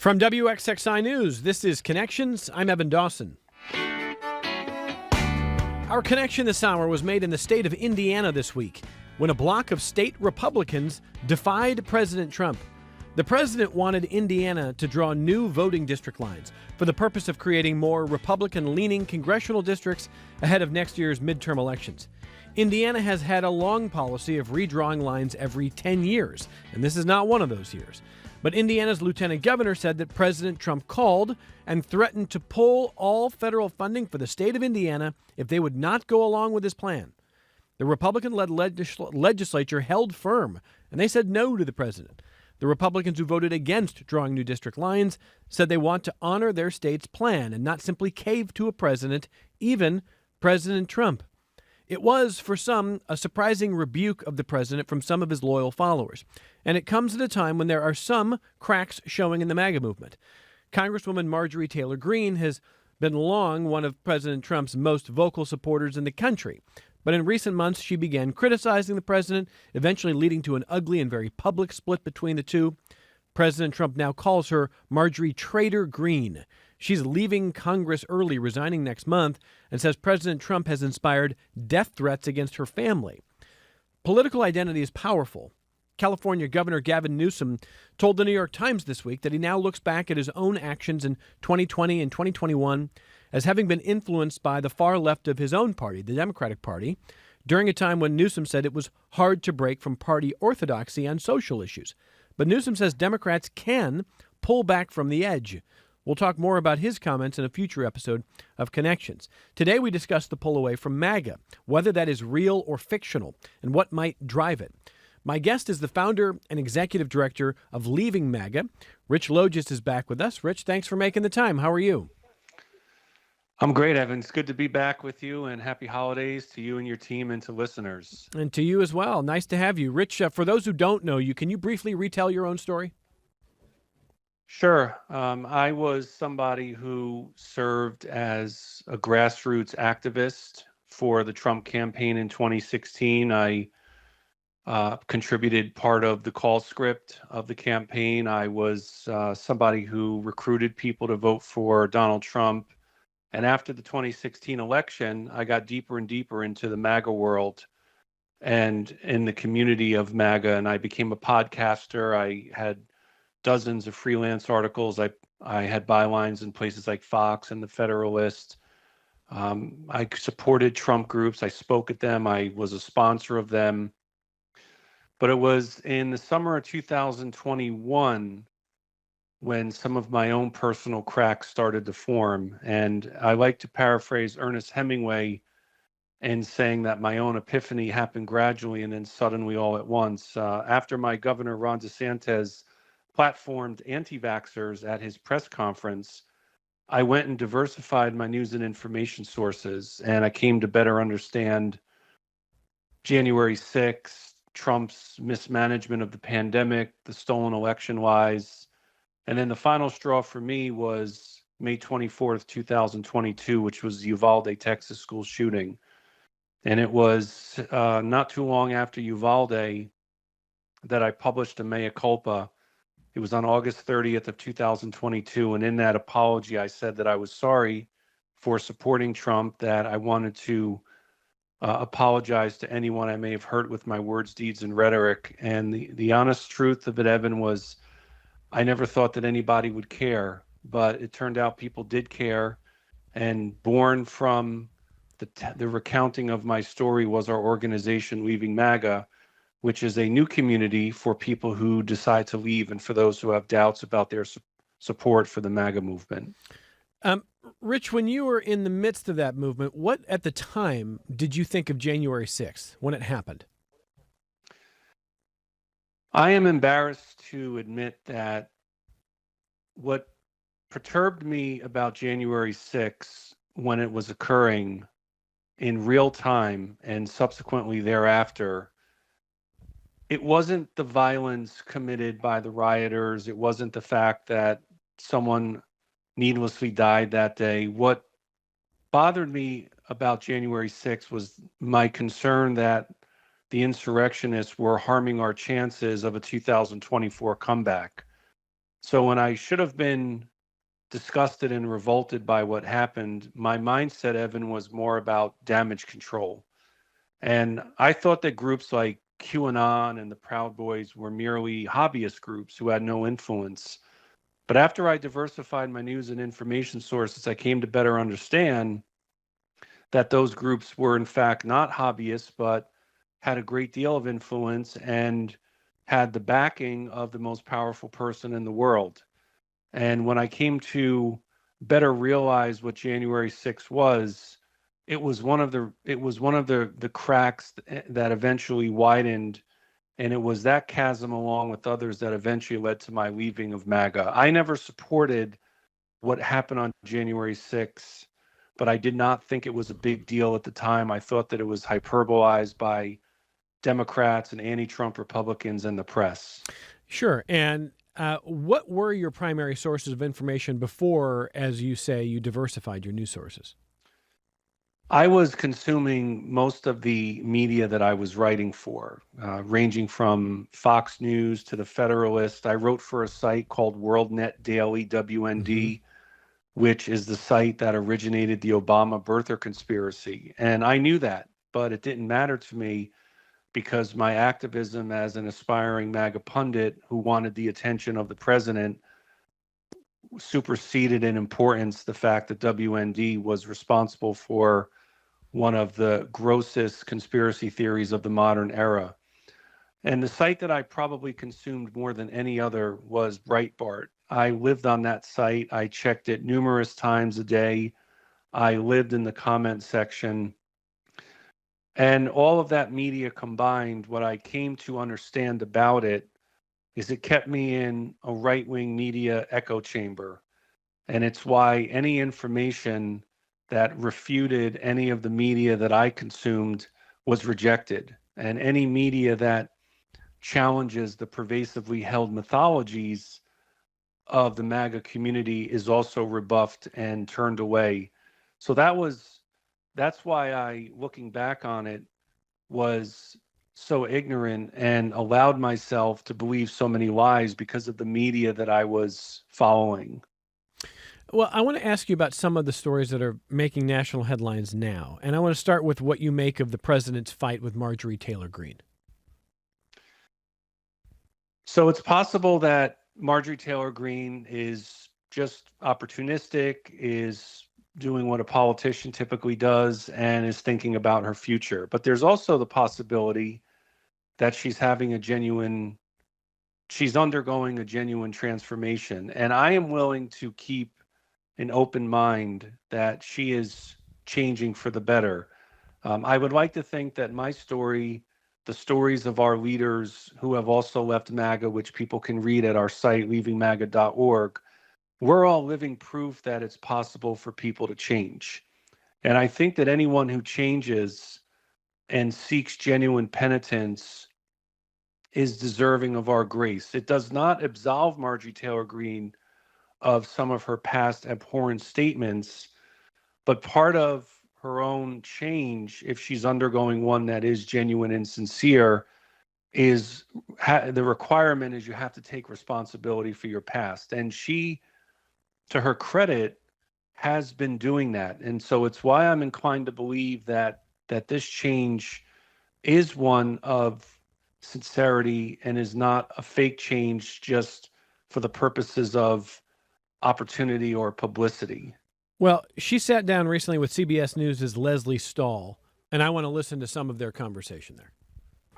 From WXXI News, this is Connections. I'm Evan Dawson. Our connection this hour was made in the state of Indiana this week when a block of state Republicans defied President Trump. The president wanted Indiana to draw new voting district lines for the purpose of creating more Republican-leaning congressional districts ahead of next year's midterm elections. Indiana has had a long policy of redrawing lines every 10 years, and this is not one of those years. But Indiana's lieutenant governor said that President Trump called and threatened to pull all federal funding for the state of Indiana if they would not go along with his plan. The Republican-led legislature held firm, and they said no to the president. The Republicans who voted against drawing new district lines said they want to honor their state's plan and not simply cave to a president, even President Trump. It was, for some, a surprising rebuke of the president from some of his loyal followers. And it comes at a time when there are some cracks showing in the MAGA movement. Congresswoman Marjorie Taylor Greene has been long one of President Trump's most vocal supporters in the country. But in recent months, she began criticizing the president, eventually leading to an ugly and very public split between the two. President Trump now calls her Marjorie Traitor Greene. She's leaving Congress early, resigning next month, and says President Trump has inspired death threats against her family. Political identity is powerful. California Governor Gavin Newsom told the New York Times this week that he now looks back at his own actions in 2020 and 2021 as having been influenced by the far left of his own party, the Democratic Party, during a time when Newsom said it was hard to break from party orthodoxy on social issues. But Newsom says Democrats can pull back from the edge. We'll talk more about his comments in a future episode of Connections. Today we discuss the pull away from MAGA, whether that is real or fictional, and what might drive it. My guest is the founder and executive director of Leaving MAGA. Rich Logis is back with us. Rich, thanks for making the time. How are you? I'm great, Evan. It's good to be back with you, and happy holidays to you and your team and to listeners. And to you as well. Nice to have you. Rich, for those who don't know you, can you briefly retell your own story? Sure. I was somebody who served as a grassroots activist for the Trump campaign in 2016. I contributed part of the call script of the campaign. I was somebody who recruited people to vote for Donald Trump. And after the 2016 election, I got deeper and deeper into the MAGA world and in the community of MAGA. And I became a podcaster. I had dozens of freelance articles. I had bylines in places like Fox and The Federalist. I supported Trump groups. I spoke at them. I was a sponsor of them. But it was in the summer of 2021 when some of my own personal cracks started to form. And I like to paraphrase Ernest Hemingway in saying that my own epiphany happened gradually and then suddenly all at once. After my governor, Ron DeSantis, platformed anti-vaxxers at his press conference, I went and diversified my news and information sources, and I came to better understand January 6th, Trump's mismanagement of the pandemic, the stolen election lies, and then the final straw for me was May 24th, 2022, which was the Uvalde, Texas school shooting. And it was not too long after Uvalde that I published a mea culpa. It was on August 30th of 2022, and in that apology, I said that I was sorry for supporting Trump, that I wanted to apologize to anyone I may have hurt with my words, deeds, and rhetoric. And the honest truth of it, Evan, was I never thought that anybody would care, but it turned out people did care. And born from the recounting of my story was our organization, Leaving MAGA, which is a new community for people who decide to leave and for those who have doubts about their support for the MAGA movement. Rich, when you were in the midst of that movement, what at the time did you think of January 6th when it happened? I am embarrassed to admit that what perturbed me about January 6th when it was occurring in real time and subsequently thereafter, it wasn't the violence committed by the rioters. It wasn't the fact that someone needlessly died that day. What bothered me about January 6th was my concern that the insurrectionists were harming our chances of a 2024 comeback. So when I should have been disgusted and revolted by what happened, my mindset, Evan, was more about damage control. And I thought that groups like QAnon and the Proud Boys were merely hobbyist groups who had no influence. But after I diversified my news and information sources, I came to better understand that those groups were, in fact, not hobbyists, but had a great deal of influence and had the backing of the most powerful person in the world. And when I came to better realize what January 6th was, it was one of the cracks that eventually widened, and it was that chasm along with others that eventually led to my leaving of MAGA. I never supported what happened on January 6th, but I did not think it was a big deal at the time. I thought that it was hyperbolized by Democrats and anti-Trump Republicans and the press. Sure. And what were your primary sources of information before, as you say, you diversified your news sources? I was consuming most of the media that I was writing for, ranging from Fox News to The Federalist. I wrote for a site called WorldNet Daily, WND, which is the site that originated the Obama birther conspiracy. And I knew that, but it didn't matter to me because my activism as an aspiring MAGA pundit who wanted the attention of the president superseded in importance the fact that WND was responsible for one of the grossest conspiracy theories of the modern era. And the site that I probably consumed more than any other was Breitbart. I lived on that site. I checked it numerous times a day. I lived in the comment section. And all of that media combined, what I came to understand about it is it kept me in a right-wing media echo chamber. And it's why any information that refuted any of the media that I consumed was rejected. And any media that challenges the pervasively held mythologies of the MAGA community is also rebuffed and turned away. So that's why I, looking back on it, was so ignorant and allowed myself to believe so many lies because of the media that I was following. Well, I want to ask you about some of the stories that are making national headlines now. And I want to start with what you make of the president's fight with Marjorie Taylor Greene. So it's possible that Marjorie Taylor Greene is just opportunistic, is doing what a politician typically does, and is thinking about her future. But there's also the possibility that she's undergoing a genuine transformation. And I am willing to keep an open mind that she is changing for the better. I would like to think that my story, the stories of our leaders who have also left MAGA, which people can read at our site, leavingmaga.org, we're all living proof that it's possible for people to change. And I think that anyone who changes and seeks genuine penitence is deserving of our grace. It does not absolve Marjorie Taylor Greene of some of her past abhorrent statements, but part of her own change, if she's undergoing one that is genuine and sincere, is the requirement is you have to take responsibility for your past. And she, to her credit, has been doing that. And so it's why I'm inclined to believe that this change is one of sincerity and is not a fake change just for the purposes of opportunity or publicity. Well, she sat down recently with CBS News' Leslie Stahl, and I want to listen to some of their conversation there.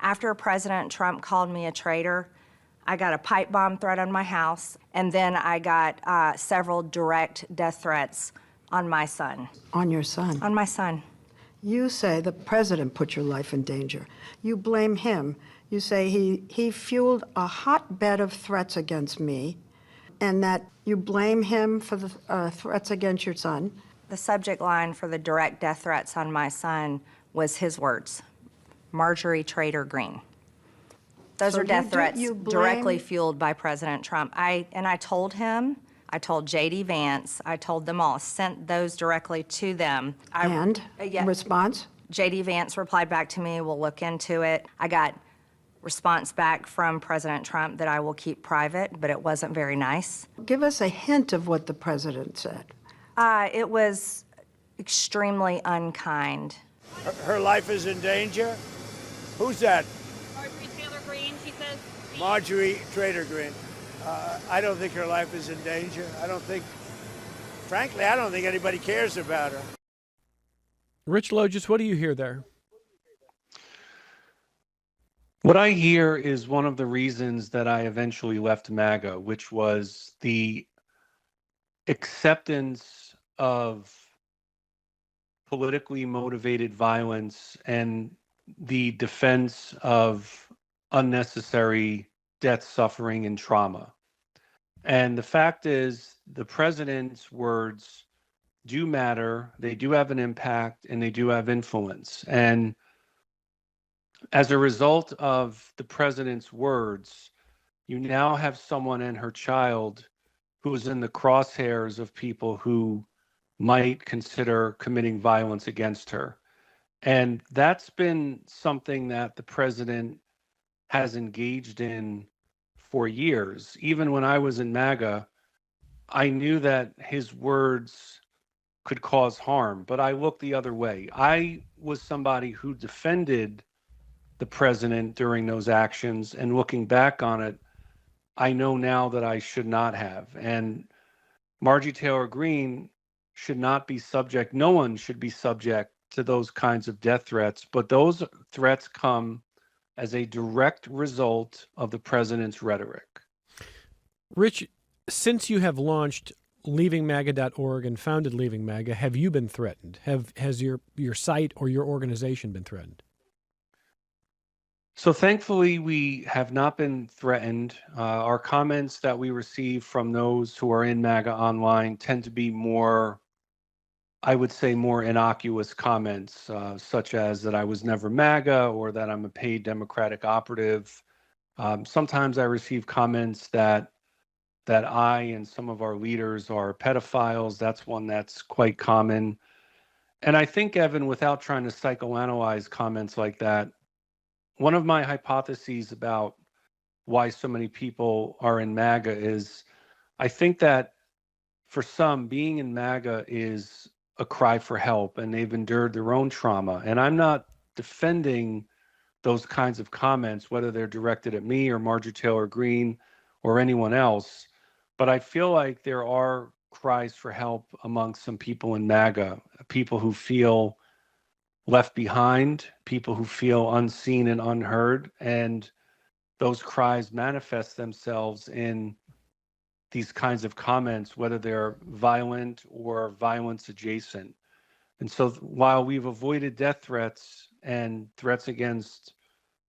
After President Trump called me a traitor, I got a pipe bomb threat on my house, and then I got several direct death threats on my son. On your son? On my son. You say the president put your life in danger. You blame him. You say he fueled a hotbed of threats against me, and that you blame him for the threats against your son. The subject line for the direct death threats on my son was his words, Marjorie Taylor Greene. Those are death threats directly fueled by President Trump. I told him, I told J.D. Vance, I told them all, sent those directly to them. And response? J.D. Vance replied back to me, we'll look into it. I got response back from President Trump that I will keep private, but it wasn't very nice. Give us a hint of what the president said. It was extremely unkind. Her life is in danger? Who's that? Marjorie Taylor Greene, she says. Marjorie Taylor Greene. I don't think her life is in danger. Frankly, I don't think anybody cares about her. Rich Logis, what do you hear there? What I hear is one of the reasons that I eventually left MAGA, which was the acceptance of politically motivated violence and the defense of unnecessary death, suffering, and trauma. And the fact is, the president's words do matter, they do have an impact, and they do have influence. And as a result of the president's words, you now have someone and her child who is in the crosshairs of people who might consider committing violence against her. And that's been something that the president has engaged in for years. Even when I was in MAGA, I knew that his words could cause harm, but I looked the other way. I was somebody who defended the president during those actions, and looking back on it, I know now that I should not have. And Marjorie Taylor Greene should not be subject, no one should be subject to those kinds of death threats, but those threats come as a direct result of the president's rhetoric. Rich, since you have launched leavingmaga.org and founded Leaving MAGA, have you been threatened? Has your site or your organization been threatened? So thankfully, we have not been threatened. Our comments that we receive from those who are in MAGA online tend to be more, I would say, more innocuous comments, such as that I was never MAGA or that I'm a paid Democratic operative. Sometimes I receive comments that I and some of our leaders are pedophiles. That's one that's quite common. And I think, Evan, without trying to psychoanalyze comments like that, one of my hypotheses about why so many people are in MAGA is I think that for some, being in MAGA is a cry for help, and they've endured their own trauma. And I'm not defending those kinds of comments, whether they're directed at me or Marjorie Taylor Greene or anyone else. But I feel like there are cries for help among some people in MAGA, people who feel left behind, people who feel unseen and unheard. And those cries manifest themselves in these kinds of comments, whether they're violent or violence adjacent. And so while we've avoided death threats and threats against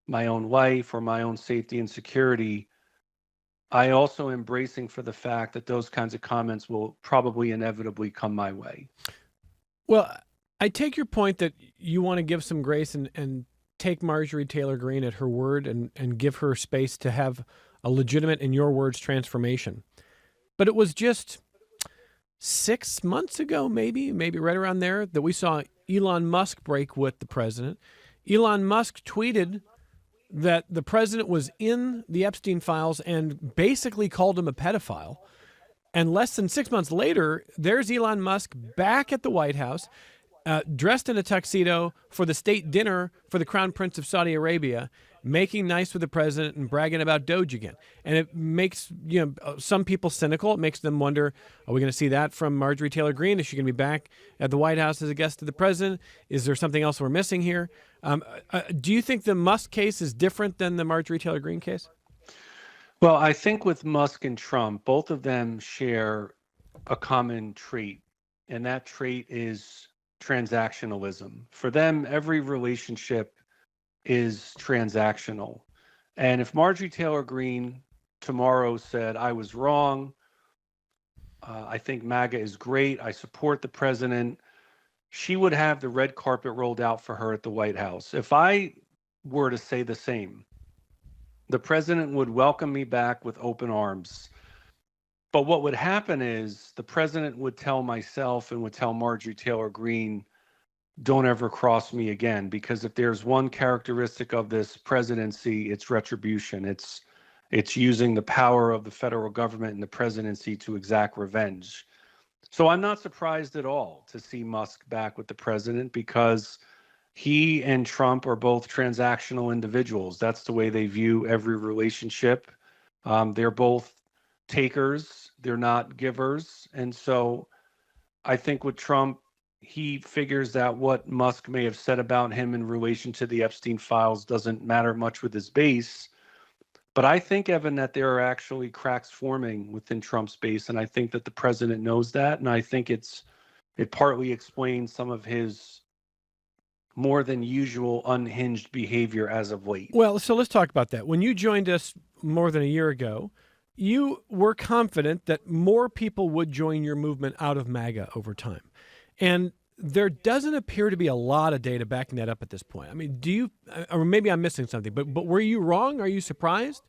my own life or my own safety and security, I also am bracing for the fact that those kinds of comments will probably inevitably come my way. Well, I take your point that you want to give some grace and take Marjorie Taylor Greene at her word and give her space to have a legitimate, in your words, transformation. But it was just 6 months ago, maybe right around there, that we saw Elon Musk break with the president. Elon Musk tweeted that the president was in the Epstein files and basically called him a pedophile. And less than 6 months later, there's Elon Musk back at the White House, dressed in a tuxedo for the state dinner for the Crown Prince of Saudi Arabia, making nice with the president and bragging about Doge again. And it makes some people cynical. It makes them wonder, are we going to see that from Marjorie Taylor Greene? Is she going to be back at the White House as a guest of the president? Is there something else we're missing here? Do you think the Musk case is different than the Marjorie Taylor Greene case? Well, I think with Musk and Trump, both of them share a common trait, and that trait is transactionalism. For them, every relationship is transactional. And if Marjorie Taylor Greene tomorrow said, I was wrong, I think MAGA is great, I support the president, she would have the red carpet rolled out for her at the White House. If I were to say the same, the president would welcome me back with open arms. But what would happen is the president would tell myself and would tell Marjorie Taylor Greene don't ever cross me again, because if there's one characteristic of this presidency, it's retribution. It's using the power of the federal government and the presidency to exact revenge. So I'm not surprised at all to see Musk back with the president, because he and Trump are both transactional individuals. That's the way they view every relationship. They're both takers, they're not givers. And so I think with Trump, he figures that what Musk may have said about him in relation to the Epstein files doesn't matter much with his base. But I think, Evan, that there are actually cracks forming within Trump's base, and I think that the president knows that, and I think it partly explains some of his more than usual unhinged behavior as of late. Well, so let's talk about that. When you joined us more than a year ago, you were confident that more people would join your movement out of MAGA over time. And there doesn't appear to be a lot of data backing that up at this point. I mean, do you, or maybe I'm missing something, but were you wrong? Are you surprised?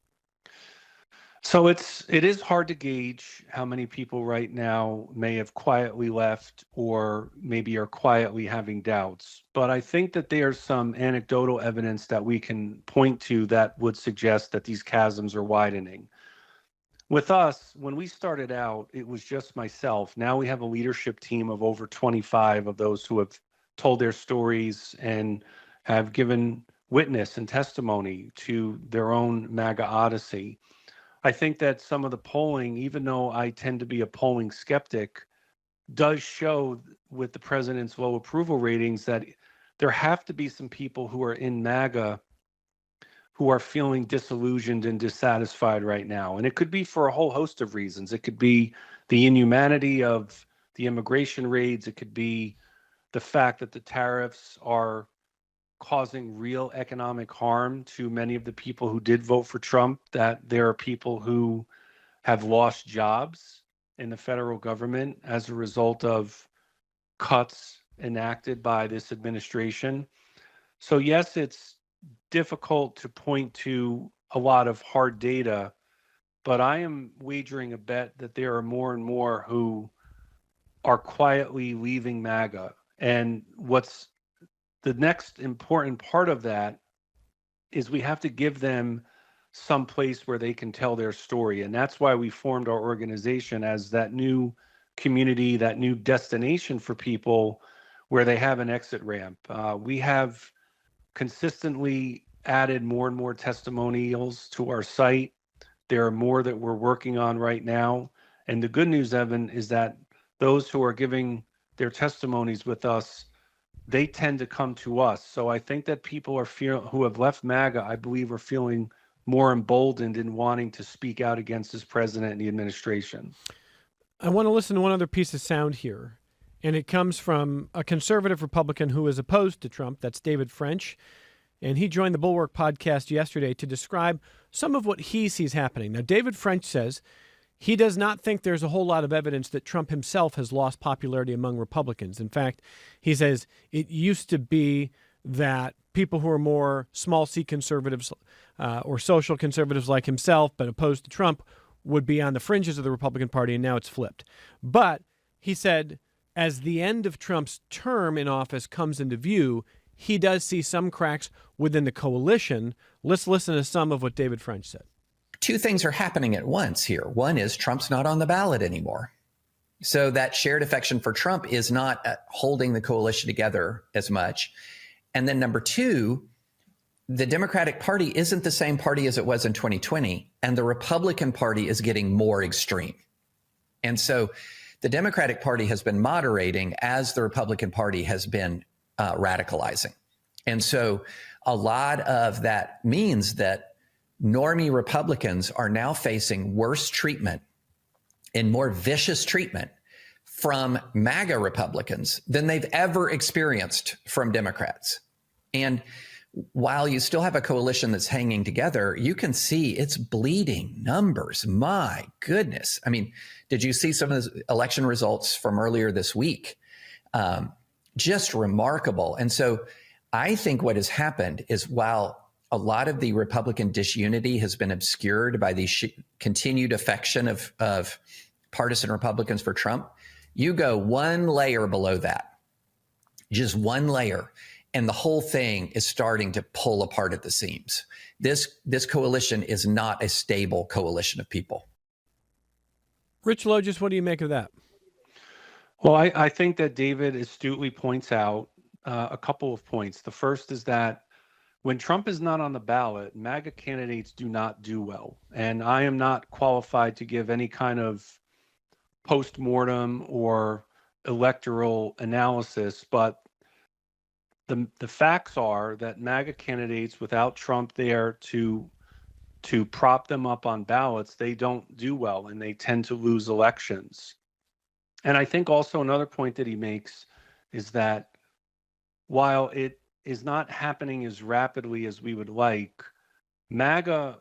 So it is hard to gauge how many people right now may have quietly left or maybe are quietly having doubts. But I think that there's some anecdotal evidence that we can point to that would suggest that these chasms are widening. With us, when we started out, it was just myself. Now we have a leadership team of over 25 of those who have told their stories and have given witness and testimony to their own MAGA odyssey. I think that some of the polling, even though I tend to be a polling skeptic, does show with the president's low approval ratings that there have to be some people who are in MAGA who are feeling disillusioned and dissatisfied right now. And it could be for a whole host of reasons. It could be the inhumanity of the immigration raids. It could be the fact that the tariffs are causing real economic harm to many of the people who did vote for Trump, that there are people who have lost jobs in the federal government as a result of cuts enacted by this administration. So yes, it's difficult to point to a lot of hard data, but I am wagering a bet that there are more and more who are quietly leaving MAGA. And what's the next important part of that is we have to give them some place where they can tell their story. And that's why we formed our organization as that new community, that new destination for people where they have an exit ramp. We have consistently added more and more testimonials to our site. There are more that we're working on right now. And the good news, Evan, is that those who are giving their testimonies with us, they tend to come to us. So I think that people are who have left MAGA, I believe, are feeling more emboldened in wanting to speak out against this president and the administration. I want to listen to one other piece of sound here, and it comes from a conservative Republican who is opposed to Trump. That's David French, and he joined the Bulwark podcast yesterday to describe some of what he sees happening. Now, David French says he does not think there's a whole lot of evidence that Trump himself has lost popularity among Republicans. In fact, he says it used to be that people who are more small C conservatives or social conservatives like himself, but opposed to Trump, would be on the fringes of the Republican Party, and now it's flipped. But he said as the end of Trump's term in office comes into view, he does see some cracks within the coalition. Let's listen to some of what David French said. Two things are happening at once here. One is Trump's not on the ballot anymore. So that shared affection for Trump is not holding the coalition together as much. And then number two, the Democratic Party isn't the same party as it was in 2020, and the Republican Party is getting more extreme. And so the Democratic Party has been moderating as the Republican Party has been radicalizing. And so a lot of that means that normie Republicans are now facing worse treatment and more vicious treatment from MAGA Republicans than they've ever experienced from Democrats. And while you still have a coalition that's hanging together, you can see it's bleeding numbers. My goodness. I mean, did you see some of the election results from earlier this week? Just remarkable. And so I think what has happened is while a lot of the Republican disunity has been obscured by the continued affection of partisan Republicans for Trump, you go one layer below that, just one layer, and the whole thing is starting to pull apart at the seams. This coalition is not a stable coalition of people. Rich Logis, what do you make of that? Well, I think that David astutely points out a couple of points. The first is that when Trump is not on the ballot, MAGA candidates do not do well. And I am not qualified to give any kind of post-mortem or electoral analysis, but the facts are that MAGA candidates without Trump there to prop them up on ballots, they don't do well and they tend to lose elections. And I think also another point that he makes is that while it is not happening as rapidly as we would like, MAGA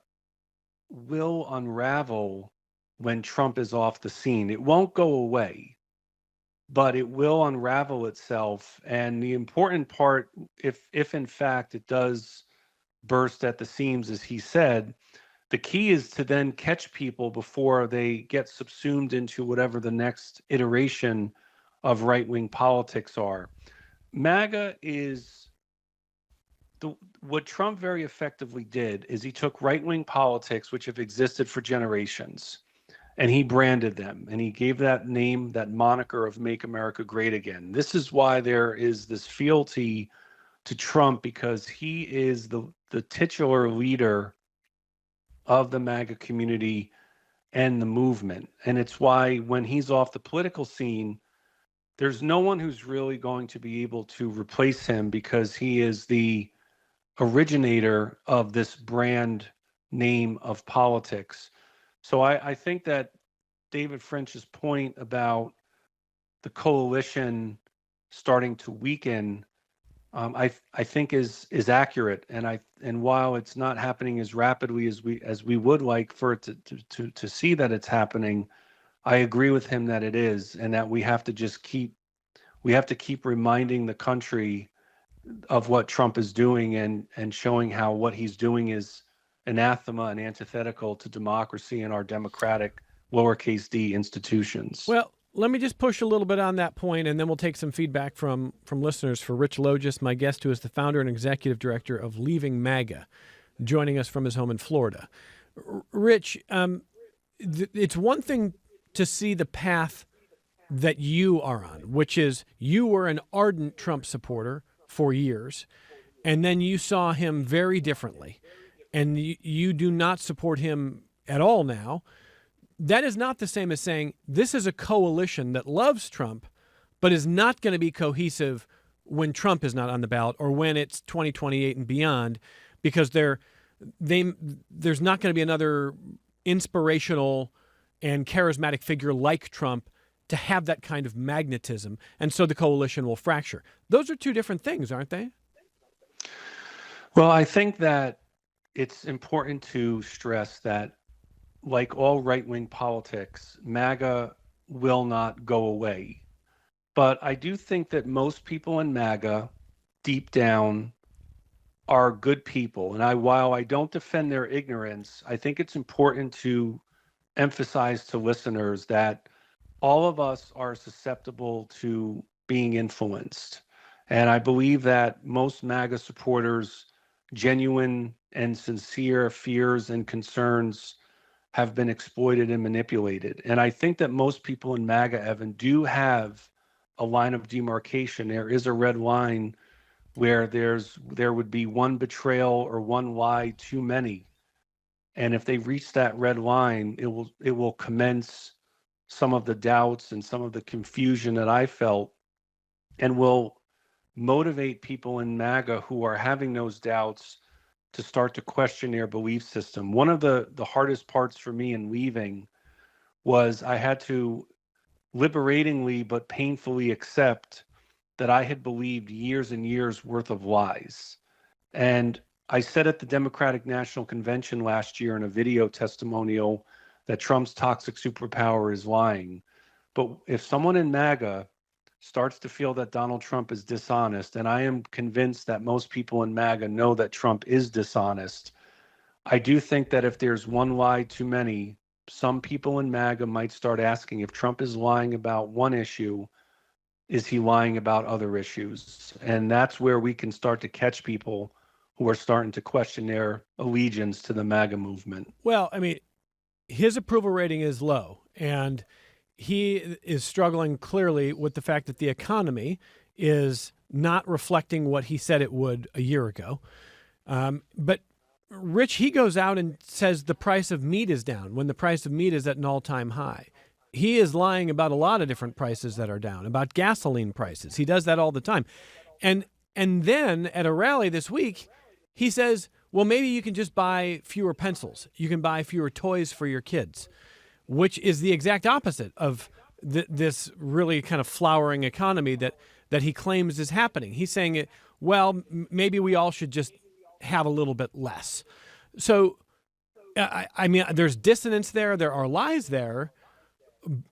will unravel when Trump is off the scene. It won't go away, but it will unravel itself. And the important part, if in fact it does burst at the seams, as he said, the key is to then catch people before they get subsumed into whatever the next iteration of right-wing politics are. MAGA is what Trump very effectively did is he took right-wing politics, which have existed for generations, and he branded them, and he gave that name, that moniker of Make America Great Again. This is why there is this fealty to Trump, because he is the titular leader of the MAGA community and the movement. And it's why when he's off the political scene, there's no one who's really going to be able to replace him, because he is the originator of this brand name of politics. So I think that David French's point about the coalition starting to weaken, I think is accurate. And while it's not happening as rapidly as we would like for it to see that it's happening, I agree with him that it is, and that we have to keep reminding the country of what Trump is doing and showing how what he's doing is anathema and antithetical to democracy and our democratic lowercase d institutions. Well, let me just push a little bit on that point, and then we'll take some feedback from listeners. For Rich Logis, my guest, who is the founder and executive director of Leaving MAGA, joining us from his home in Florida. Rich, it's one thing to see the path that you are on, which is you were an ardent Trump supporter for years, and then you saw him very differently, and you do not support him at all now. That is not the same as saying this is a coalition that loves Trump, but is not going to be cohesive when Trump is not on the ballot or when it's 2028 and beyond, because there's not going to be another inspirational and charismatic figure like Trump to have that kind of magnetism, and so the coalition will fracture. Those are two different things, aren't they? Well, I think that it's important to stress that, like all right-wing politics, MAGA will not go away. But I do think that most people in MAGA, deep down, are good people. And while I don't defend their ignorance, I think it's important to emphasize to listeners that all of us are susceptible to being influenced. And I believe that most MAGA supporters' genuine and sincere fears and concerns have been exploited and manipulated. And I think that most people in MAGA, Evan, do have a line of demarcation. There is a red line where there would be one betrayal or one lie too many. And if they reach that red line, it will commence some of the doubts and some of the confusion that I felt, and will motivate people in MAGA who are having those doubts to start to question their belief system. One of the hardest parts for me in leaving was I had to liberatingly but painfully accept that I had believed years and years worth of lies. And I said at the Democratic National Convention last year in a video testimonial that Trump's toxic superpower is lying. But if someone in MAGA starts to feel that Donald Trump is dishonest, and I am convinced that most people in MAGA know that Trump is dishonest, I do think that if there's one lie too many, some people in MAGA might start asking, if Trump is lying about one issue, is he lying about other issues? And that's where we can start to catch people who are starting to question their allegiance to the MAGA movement. Well, I mean, his approval rating is low, and he is struggling clearly with the fact that the economy is not reflecting what he said it would a year ago. But Rich, he goes out and says the price of meat is down when the price of meat is at an all-time high. He is lying about a lot of different prices that are down, about gasoline prices. He does that all the time. And then at a rally this week, he says, well, maybe you can just buy fewer pencils. You can buy fewer toys for your kids, which is the exact opposite of this really kind of flowering economy that he claims is happening. He's saying, well, maybe we all should just have a little bit less. So, I mean, there's dissonance there. There are lies there,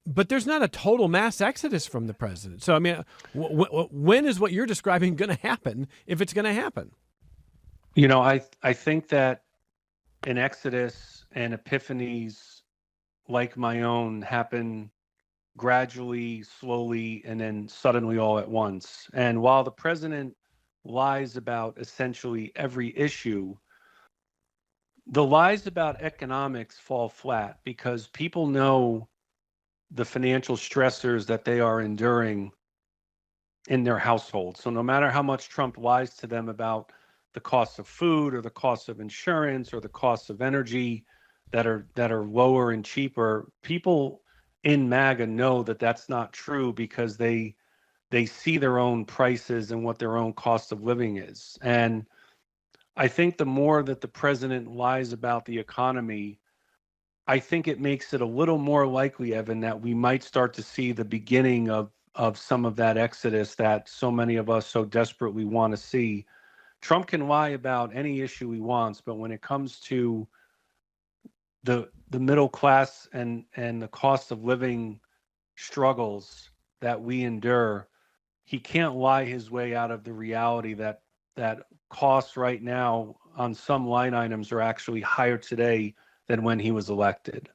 but there's not a total mass exodus from the president. So, I mean, when is what you're describing going to happen, if it's going to happen? You know, I think that an exodus and epiphanies like my own happen gradually, slowly, and then suddenly all at once. And while the president lies about essentially every issue, the lies about economics fall flat because people know the financial stressors that they are enduring in their household. So no matter how much Trump lies to them about the cost of food or the cost of insurance or the cost of energy that are lower and cheaper, people in MAGA know that that's not true because they see their own prices and what their own cost of living is. And I think the more that the president lies about the economy, I think it makes it a little more likely, Evan, that we might start to see the beginning of some of that exodus that so many of us so desperately want to see. Trump can lie about any issue he wants, but when it comes to the middle class and the cost of living struggles that we endure, he can't lie his way out of the reality that costs right now on some line items are actually higher today than when he was elected.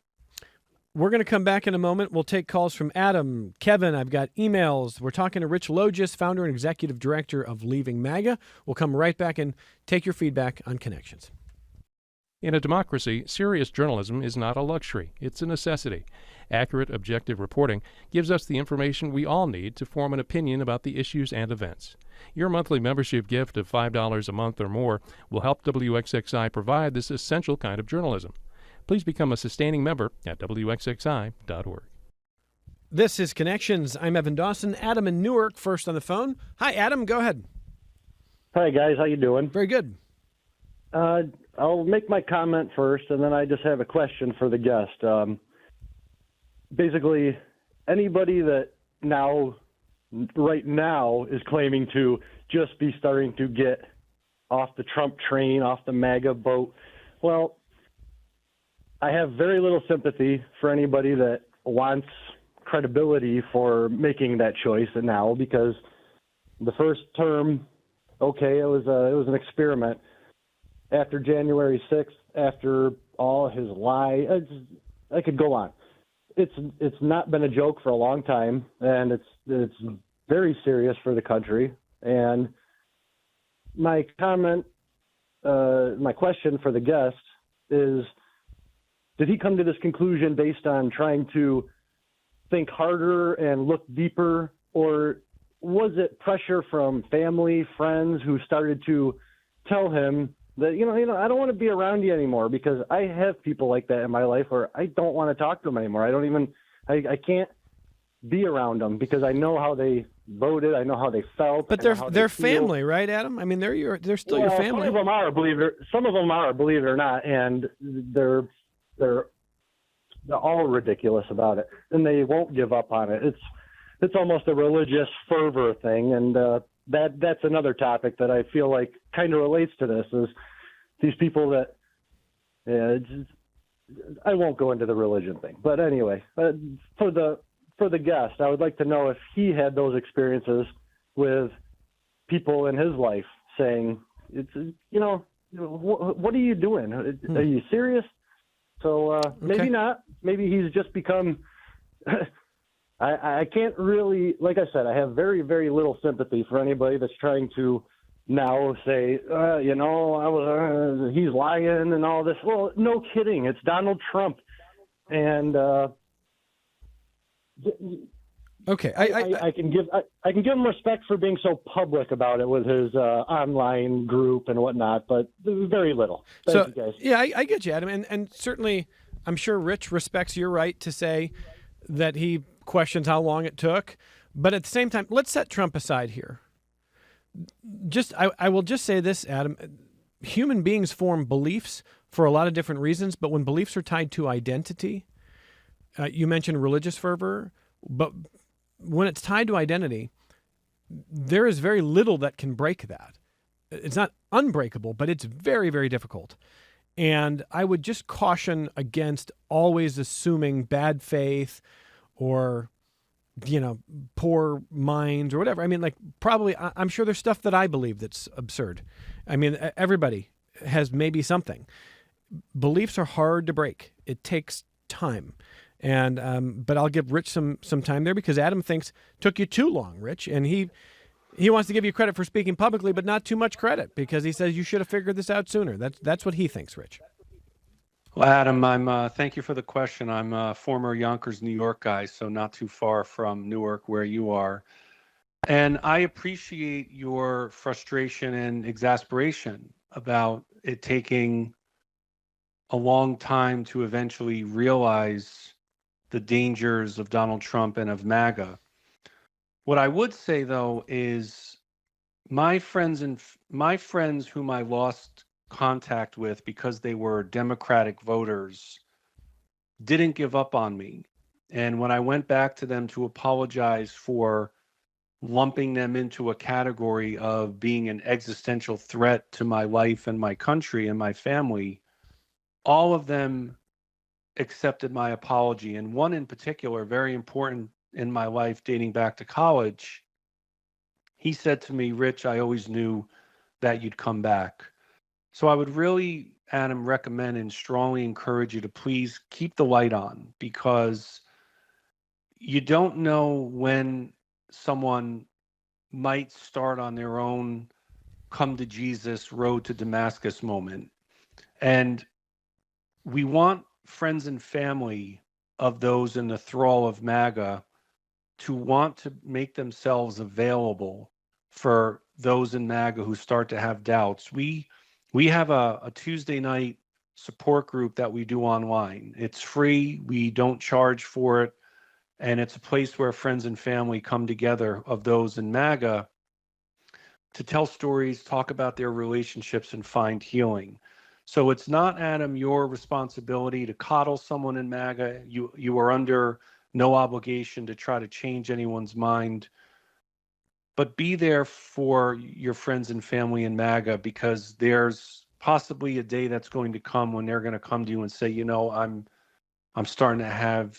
We're going to come back in a moment. We'll take calls from Adam, Kevin. I've got emails. We're talking to Rich Logis, founder and executive director of Leaving MAGA. We'll come right back and take your feedback on Connections. In a democracy, serious journalism is not a luxury. It's a necessity. Accurate, objective reporting gives us the information we all need to form an opinion about the issues and events. Your monthly membership gift of $5 a month or more will help WXXI provide this essential kind of journalism. Please become a sustaining member at WXXI.org. This is Connections. I'm Evan Dawson. Adam in Newark first on the phone. Hi, Adam. Go ahead. Hi, guys. How you doing? Very good. I'll make my comment first, and then I just have a question for the guest. Basically, anybody that right now, is claiming to just be starting to get off the Trump train, off the MAGA boat, well, I have very little sympathy for anybody that wants credibility for making that choice now, because the first term, okay, it was an experiment. After January 6th, after all his lie, I could go on. It's not been a joke for a long time, and it's very serious for the country. And my comment, my question for the guest is, did he come to this conclusion based on trying to think harder and look deeper, or was it pressure from family, friends who started to tell him that, you know, I don't want to be around you anymore, because I have people like that in my life where I don't want to talk to them anymore. I can't be around them because I know how they voted. I know how they felt. But they're family, right, Adam? I mean, they're still your family. Some of them are, believe it or not, and they're all ridiculous about it, and they won't give up on it. It's almost a religious fervor thing, and that's another topic that I feel like kind of relates to this, is these people that I won't go into the religion thing, but anyway, for the guest, I would like to know if he had those experiences with people in his life saying, what are you doing? Are you serious? So maybe not. Maybe he's just become I can't really, like I said, I have very, very little sympathy for anybody that's trying to now say, he's lying and all this. Well, no kidding. It's Donald Trump. And okay, I can give him respect for being so public about it with his online group and whatnot, but very little. Thank you, guys. Yeah, I get you, Adam, and certainly I'm sure Rich respects your right to say that he questions how long it took, but at the same time, let's set Trump aside here. I will just say this, Adam. Human beings form beliefs for a lot of different reasons, but when beliefs are tied to identity, you mentioned religious fervor, but when it's tied to identity, there is very little that can break that. It's not unbreakable, but it's very, very difficult. And I would just caution against always assuming bad faith or, poor minds or whatever. I mean, probably I'm sure there's stuff that I believe that's absurd. I mean, everybody has maybe something. Beliefs are hard to break. It takes time. And but I'll give Rich some time there because Adam thinks it took you too long, Rich, and he wants to give you credit for speaking publicly, but not too much credit because he says you should have figured this out sooner. That's what he thinks, Rich. Well, Adam, thank you for the question. I'm a former Yonkers, New York guy, so not too far from Newark where you are. And I appreciate your frustration and exasperation about it taking a long time to eventually realize the dangers of Donald Trump and of MAGA. What I would say, though, is my friends whom I lost contact with because they were Democratic voters didn't give up on me. And when I went back to them to apologize for lumping them into a category of being an existential threat to my life and my country and my family, all of them accepted my apology. And one in particular, very important in my life dating back to college, he said to me, "Rich, I always knew that you'd come back." So I would really, Adam, recommend and strongly encourage you to please keep the light on, because you don't know when someone might start on their own come to Jesus, road to Damascus moment. And we want friends and family of those in the thrall of MAGA to want to make themselves available for those in MAGA who start to have doubts. We have a Tuesday night support group that we do online. It's free. We don't charge for it. And it's a place where friends and family come together of those in MAGA to tell stories, talk about their relationships, and find healing. So it's not, Adam, your responsibility to coddle someone in MAGA. You are under no obligation to try to change anyone's mind. But be there for your friends and family in MAGA, because there's possibly a day that's going to come when they're going to come to you and say, I'm starting to have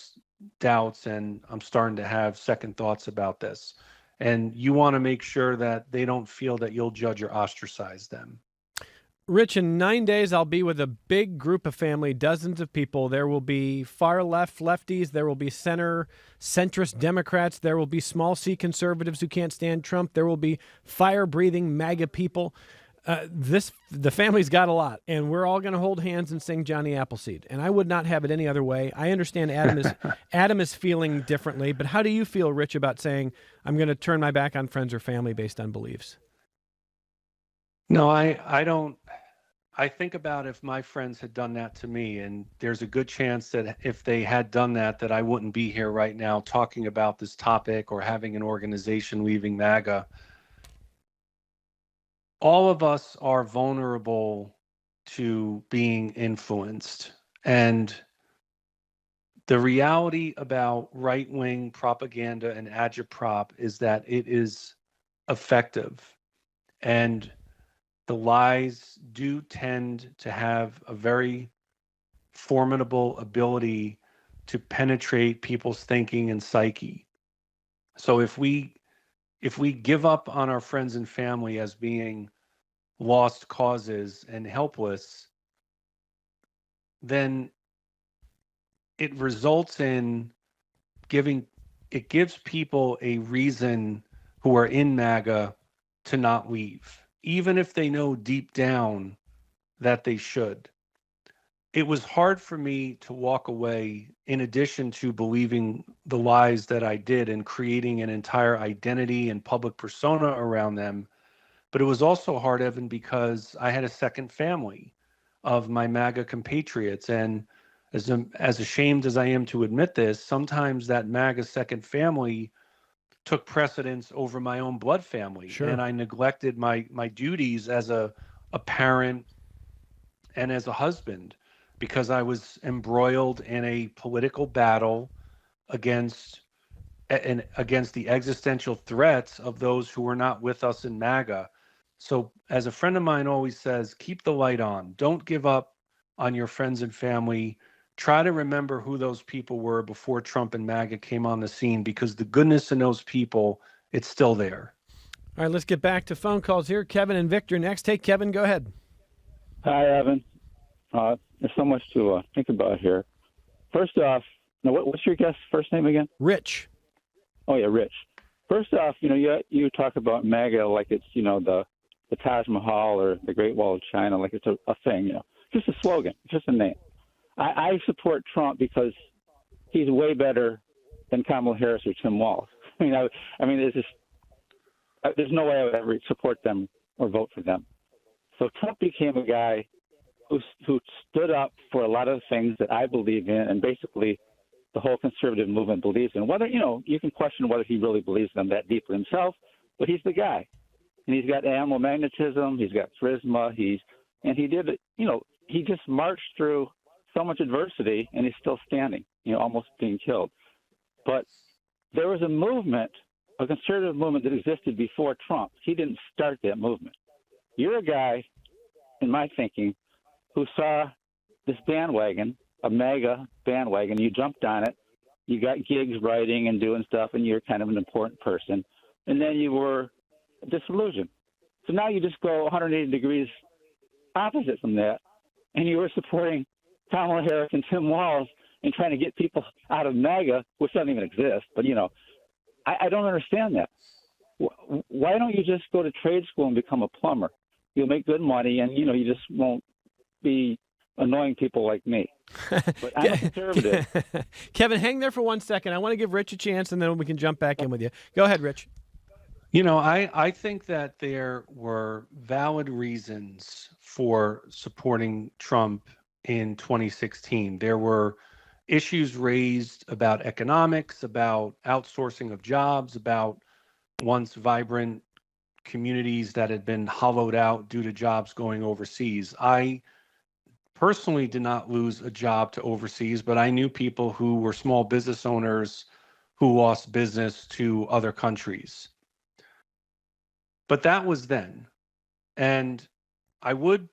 doubts and I'm starting to have second thoughts about this. And you want to make sure that they don't feel that you'll judge or ostracize them. Rich, in 9 days, I'll be with a big group of family, dozens of people. There will be far left lefties. There will be centrist Democrats. There will be small C conservatives who can't stand Trump. There will be fire-breathing MAGA people. The family's got a lot, and we're all going to hold hands and sing Johnny Appleseed. And I would not have it any other way. I understand Adam is feeling differently, but how do you feel, Rich, about saying I'm going to turn my back on friends or family based on beliefs? No, I don't. I think about if my friends had done that to me, and there's a good chance that if they had done that, that I wouldn't be here right now talking about this topic or having an organization leaving MAGA. All of us are vulnerable to being influenced. And the reality about right-wing propaganda and agitprop is that it is effective. And the lies do tend to have a very formidable ability to penetrate people's thinking and psyche. So if we give up on our friends and family as being lost causes and helpless, then it results in giving it gives people a reason who are in MAGA to not leave, even if they know deep down that they should. It was hard for me to walk away, in addition to believing the lies that I did and creating an entire identity and public persona around them. But it was also hard, Evan, because I had a second family of my MAGA compatriots. And as ashamed as I am to admit this, sometimes that MAGA second family took precedence over my own blood family. Sure. And I neglected my duties as a parent and as a husband, because I was embroiled in a political battle against the existential threats of those who were not with us in MAGA. So as a friend of mine always says, keep the light on. Don't give up on your friends and family. Try to remember who those people were before Trump and MAGA came on the scene, because the goodness in those people, it's still there. All right, let's get back to phone calls here. Kevin and Victor next. Hey, Kevin, go ahead. Hi, Evan. There's so much to think about here. First off, what's your guest's first name again? Rich. Oh, yeah, Rich. First off, you talk about MAGA like it's, the Taj Mahal or the Great Wall of China, like it's a thing, just a slogan, just a name. I support Trump because he's way better than Kamala Harris or Tim Walz. I mean, there's no way I would ever support them or vote for them. So Trump became a guy who stood up for a lot of things that I believe in, and basically the whole conservative movement believes in. Whether, you can question whether he really believes in them that deeply himself, but he's the guy. And he's got animal magnetism, he's got charisma, he did it, he just marched through so much adversity, and he's still standing, almost being killed. But there was a movement, a conservative movement that existed before Trump. He didn't start that movement. You're a guy, in my thinking, who saw this bandwagon, a MAGA bandwagon. You jumped on it. You got gigs writing and doing stuff, and you're kind of an important person. And then you were disillusioned. So now you just go 180 degrees opposite from that, and you were supporting Kamala Harris and Tim Walz and trying to get people out of MAGA, which doesn't even exist. But, I don't understand that. Why don't you just go to trade school and become a plumber? You'll make good money, and, you just won't be annoying people like me. But I'm a conservative. Kevin, hang there for 1 second. I want to give Rich a chance, and then we can jump back in with you. Go ahead, Rich. I think that there were valid reasons for supporting Trump in 2016. There were issues raised about economics, about outsourcing of jobs, about once vibrant communities that had been hollowed out due to jobs going overseas. I personally did not lose a job to overseas, but I knew people who were small business owners who lost business to other countries. But that was then. And I would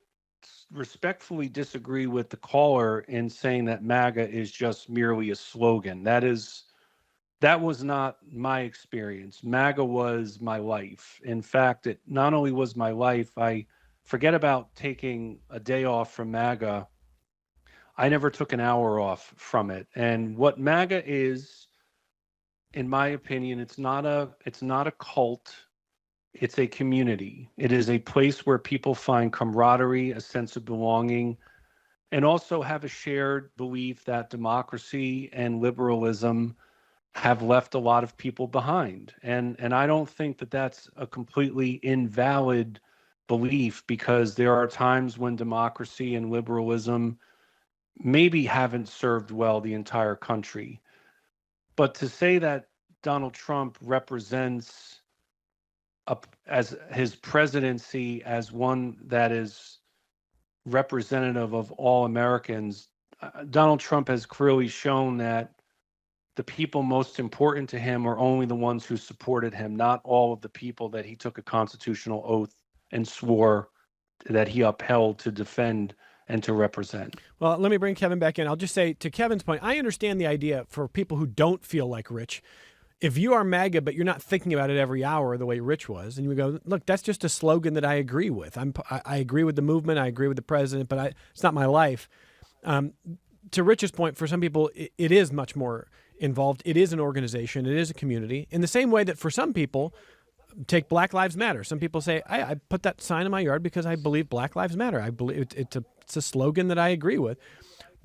respectfully disagree with the caller in saying that MAGA is just merely a slogan. That was not my experience. MAGA was my life. In fact, it not only was my life, I forget about taking a day off from MAGA. I never took an hour off from it. And what MAGA is, in my opinion, it's not a cult. It's a community. It is a place where people find camaraderie, a sense of belonging, and also have a shared belief that democracy and liberalism have left a lot of people behind. And I don't think that that's a completely invalid belief, because there are times when democracy and liberalism maybe haven't served well the entire country. But to say that Donald Trump represents as his presidency as one that is representative of all Americans, Donald Trump has clearly shown that the people most important to him are only the ones who supported him, not all of the people that he took a constitutional oath and swore that he upheld to defend and to represent. Well, let me bring Kevin back in. I'll just say, to Kevin's point, I understand the idea for people who don't feel like Rich. If you are MAGA, but you're not thinking about it every hour the way Rich was, and you go, look, that's just a slogan that I agree with. I agree with the movement. I agree with the president, but it's not my life. To Rich's point, for some people, it is much more involved. It is an organization. It is a community. In the same way that for some people, take Black Lives Matter. Some people say, I put that sign in my yard because I believe Black Lives Matter. I believe it's a slogan that I agree with.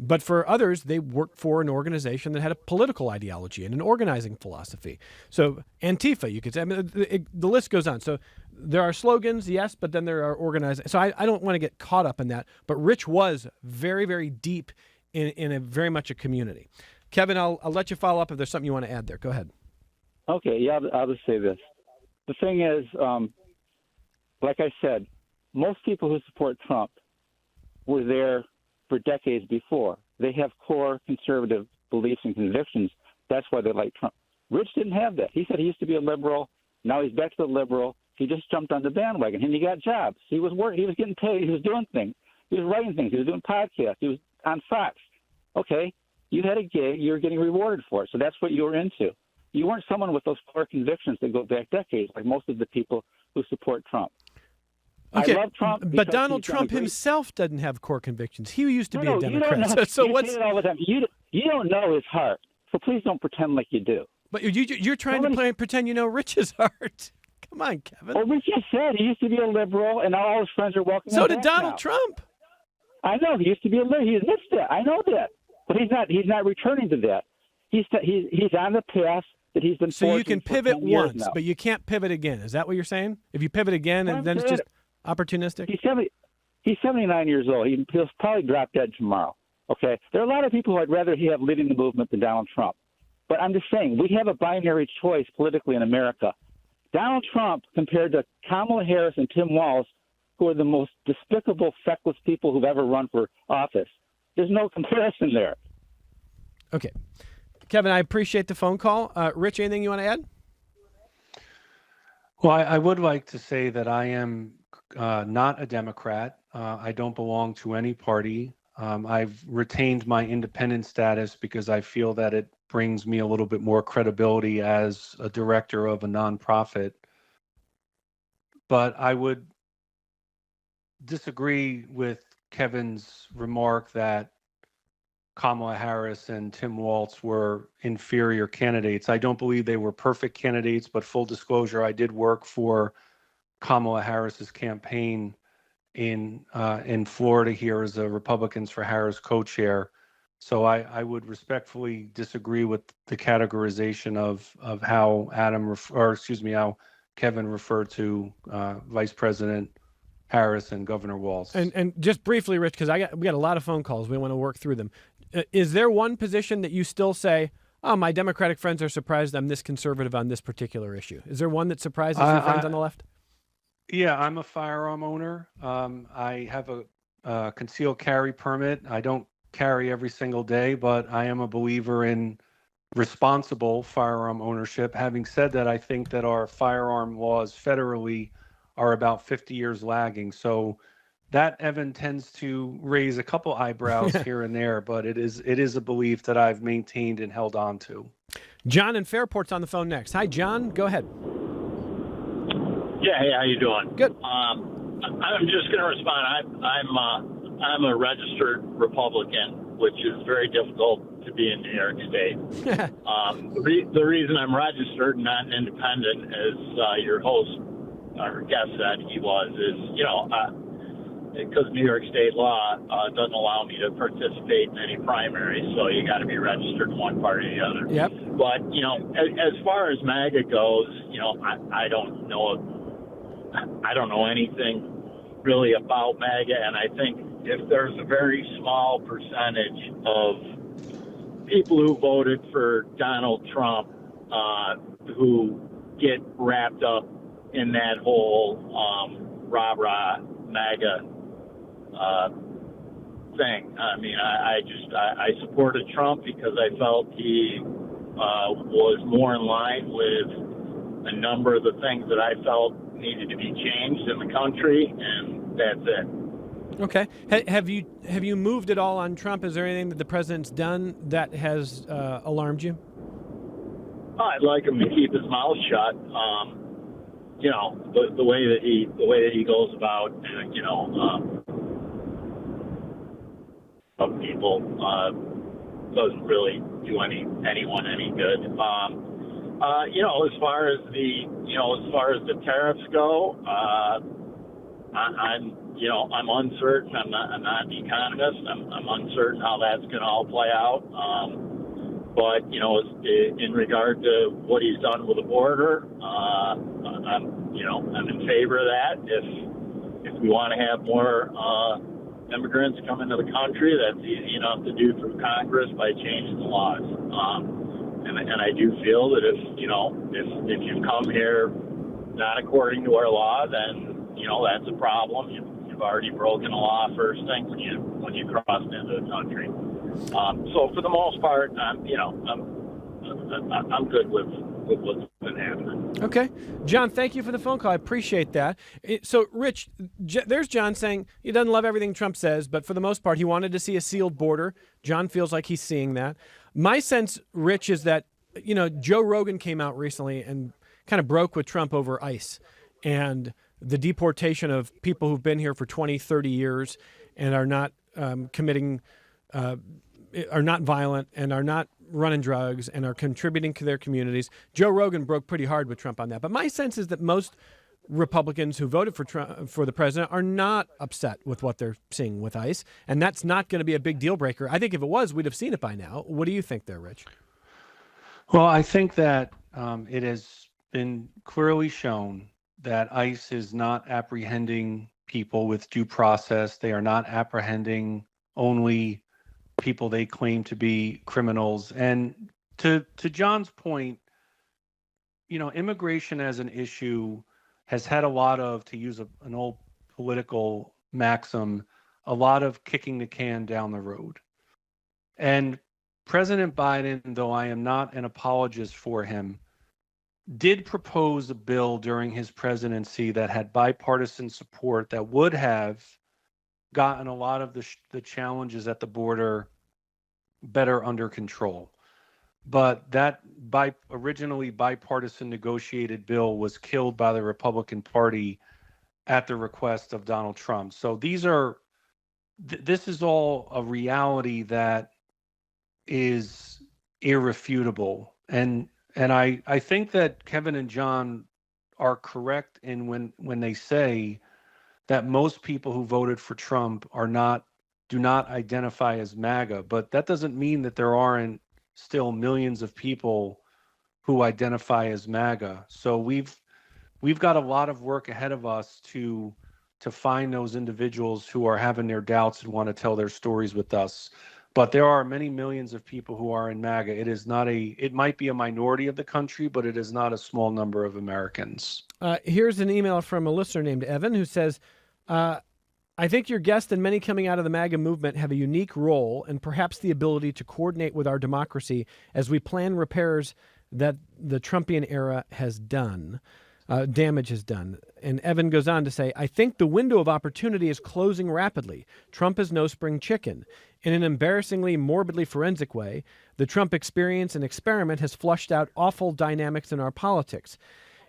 But for others, they work for an organization that had a political ideology and an organizing philosophy. So Antifa, you could say, I mean, the list goes on. So there are slogans, yes, but then there are organizing. So I don't want to get caught up in that. But Rich was very, very deep in a very much a community. Kevin, I'll let you follow up if there's something you want to add there. Go ahead. Okay, yeah, I'll just say this. The thing is, like I said, most people who support Trump were there for decades before. They have core conservative beliefs and convictions. That's why they like Trump. Rich didn't have that. He said he used to be a liberal. Now he's back to the liberal. He just jumped on the bandwagon, and he got jobs. He was working. He was getting paid. He was doing things. He was writing things. He was doing podcasts. He was on Fox. Okay, you had a gig. You were getting rewarded for it. So that's what you were into. You weren't someone with those core convictions that go back decades, like most of the people who support Trump. Okay, I love Trump, but Donald Trump himself doesn't have core convictions. He used to be a Democrat. So what's? Say it all the time. You don't know his heart, so please don't pretend like you do. But you're trying to pretend you know Rich's heart. Come on, Kevin. Well, Rich just said he used to be a liberal, and now all his friends are welcoming him. So did Donald Trump. I know he used to be a liberal. He admits that. I know that, but he's not returning to that. He's on the path that he's been. So you can pivot once, but you can't pivot again. Is that what you're saying? If you pivot again, and then it's just opportunistic. He's 79 years old. He'll probably drop dead tomorrow. Okay, there are a lot of people who I'd rather have leading the movement than Donald Trump. But I'm just saying we have a binary choice politically in America. Donald Trump compared to Kamala Harris and Tim Walz, who are the most despicable, feckless people who've ever run for office. There's no comparison there. Okay. Kevin, I appreciate the phone call. Rich, anything you want to add? Well, I would like to say that I am not a Democrat. I don't belong to any party. I've retained my independent status because I feel that it brings me a little bit more credibility as a director of a nonprofit. But I would disagree with Kevin's remark that Kamala Harris and Tim Walz were inferior candidates. I don't believe they were perfect candidates, but full disclosure, I did work for Kamala Harris's campaign in Florida here as a Republicans for Harris co-chair. So I would respectfully disagree with the categorization of how how Kevin referred to Vice President Harris and Governor Walz. And just briefly, Rich, because we got a lot of phone calls. We want to work through them. Is there one position that you still say, oh, my Democratic friends are surprised I'm this conservative on this particular issue? Is there one that surprises your friends on the left? Yeah, I'm a firearm owner. I have a concealed carry permit. I don't carry every single day, but I am a believer in responsible firearm ownership. Having said that, I think that our firearm laws federally are about 50 years lagging. So that, Evan, tends to raise a couple eyebrows here and there, but it is a belief that I've maintained and held on to. John in Fairport's on the phone next. Hi, John. Go ahead. Yeah, hey, how you doing? Good. I'm just going to respond. I'm a registered Republican, which is very difficult to be in New York State. The reason I'm registered and not an independent, as your host or guest said he was, is, because New York State law doesn't allow me to participate in any primaries, so you got to be registered in one party or the other. Yep. But, as far as MAGA goes, I don't know anything really about MAGA, and I think if there's a very small percentage of people who voted for Donald Trump who get wrapped up in that whole rah-rah MAGA thing. I mean, I supported Trump because I felt he was more in line with a number of the things that I felt needed to be changed in the country, and that's it. Okay. Have you moved at all on Trump? Is there anything that the president's done that has alarmed you? I'd like him to keep his mouth shut. The way that he goes about, of people, doesn't really do anyone any good. As far as the tariffs go, I'm uncertain. I'm not an economist. I'm uncertain how that's going to all play out. But in regard to what he's done with the border, I'm in favor of that. If we want to have more immigrants come into the country, that's easy enough to do through Congress by changing the laws. And I do feel that if you come here not according to our law, then that's a problem. You've already broken a law first thing when you cross into the country. So for the most part, I'm good with what's been happening. Okay. John, thank you for the phone call. I appreciate that. So, Rich, there's John saying he doesn't love everything Trump says, but for the most part, he wanted to see a sealed border. John feels like he's seeing that. My sense, Rich, is that, Joe Rogan came out recently and kind of broke with Trump over ICE and the deportation of people who've been here for 20, 30 years and are not are not violent and are not running drugs and are contributing to their communities. Joe Rogan broke pretty hard with Trump on that. But my sense is that most Republicans who voted for Trump, for the president, are not upset with what they're seeing with ICE. And that's not going to be a big deal breaker. I think if it was, we'd have seen it by now. What do you think there, Rich? Well, I think that it has been clearly shown that ICE is not apprehending people with due process. They are not apprehending only people they claim to be criminals. And to John's point, immigration as an issue has had a lot of, to use an old political maxim, a lot of kicking the can down the road. And President Biden, though I am not an apologist for him, did propose a bill during his presidency that had bipartisan support that would have gotten a lot of the challenges at the border better under control. But that originally bipartisan negotiated bill was killed by the Republican Party at the request of Donald Trump. So this is all a reality that is irrefutable. And I think that Kevin and John are correct in when they say that most people who voted for Trump do not identify as MAGA, but that doesn't mean that there aren't still millions of people who identify as MAGA. So we've got a lot of work ahead of us to find those individuals who are having their doubts and want to tell their stories with us. But there are many millions of people who are in MAGA. It might be a minority of the country, but it is not a small number of Americans. Here's an email from a listener named Evan who says, I think your guest and many coming out of the MAGA movement have a unique role and perhaps the ability to coordinate with our democracy as we plan repairs that the Trumpian era has done. Damage is done. And Evan goes on to say, I think the window of opportunity is closing rapidly. Trump is no spring chicken. In an embarrassingly, morbidly forensic way, the Trump experience and experiment has flushed out awful dynamics in our politics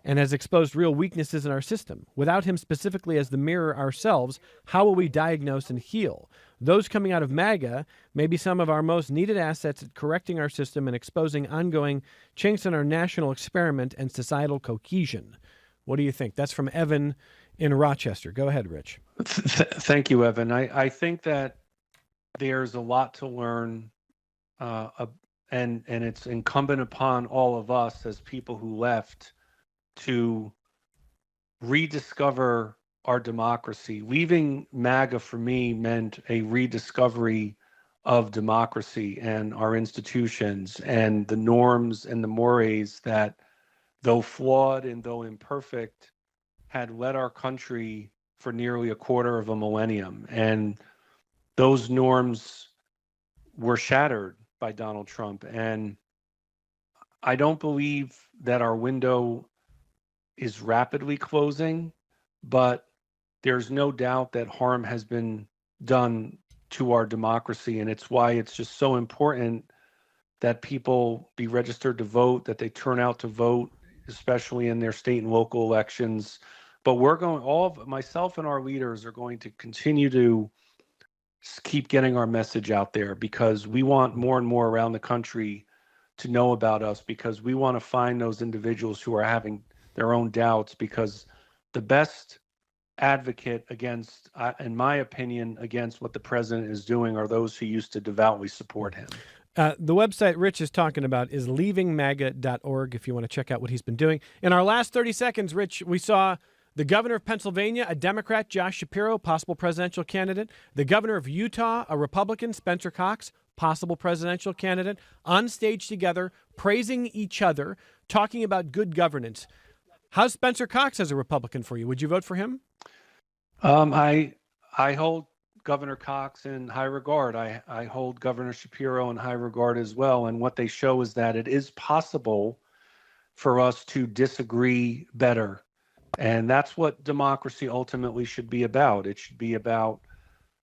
and has exposed real weaknesses in our system. Without him specifically as the mirror ourselves, how will we diagnose and heal? Those coming out of MAGA may be some of our most needed assets at correcting our system and exposing ongoing chinks in our national experiment and societal cohesion. What do you think? That's from Evan in Rochester. Go ahead, Rich. Thank you, Evan. I think that there's a lot to learn, and it's incumbent upon all of us as people who left to rediscover our democracy. Leaving MAGA for me meant a rediscovery of democracy and our institutions and the norms and the mores that, though flawed and though imperfect, had led our country for nearly a quarter of a millennium. And those norms were shattered by Donald Trump. And I don't believe that our window is rapidly closing, but there's no doubt that harm has been done to our democracy. And it's why it's just so important that people be registered to vote, that they turn out to vote, especially in their state and local elections. But myself and our leaders are going to continue to keep getting our message out there, because we want more and more around the country to know about us, because we want to find those individuals who are having their own doubts, because the best advocate against, in my opinion, against what the president is doing are those who used to devoutly support him. The website Rich is talking about is leavingmaga.org if you want to check out what he's been doing. In our last 30 seconds, Rich, we saw the governor of Pennsylvania, a Democrat, Josh Shapiro, possible presidential candidate. The governor of Utah, a Republican, Spencer Cox, possible presidential candidate, on stage together, praising each other, talking about good governance. How's Spencer Cox as a Republican for you? Would you vote for him? I hold Governor Cox in high regard. I hold Governor Shapiro in high regard as well. And what they show is that it is possible for us to disagree better. And that's what democracy ultimately should be about. It should be about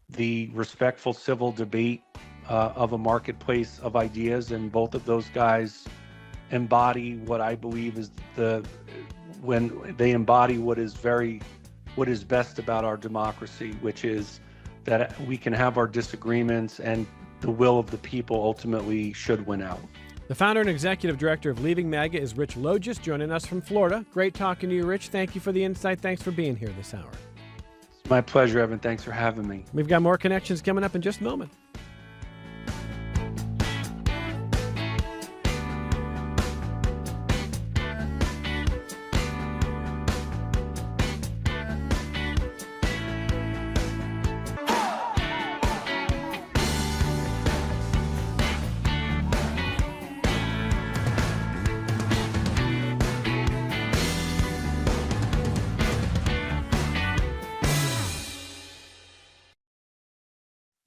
the respectful civil debate of a marketplace of ideas. And both of those guys embody what I believe is when they embody what is best about our democracy, which is that we can have our disagreements and the will of the people ultimately should win out. The founder and executive director of Leaving MAGA is Rich Logis, joining us from Florida. Great talking to you, Rich. Thank you for the insight. Thanks for being here this hour. It's my pleasure, Evan. Thanks for having me. We've got more connections coming up in just a moment.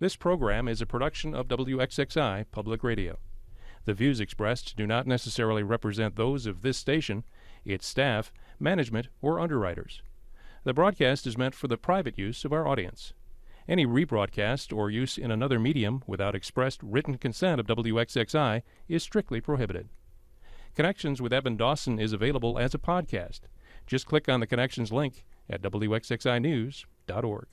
This program is a production of WXXI Public Radio. The views expressed do not necessarily represent those of this station, its staff, management, or underwriters. The broadcast is meant for the private use of our audience. Any rebroadcast or use in another medium without expressed written consent of WXXI is strictly prohibited. Connections with Evan Dawson is available as a podcast. Just click on the Connections link at WXXInews.org.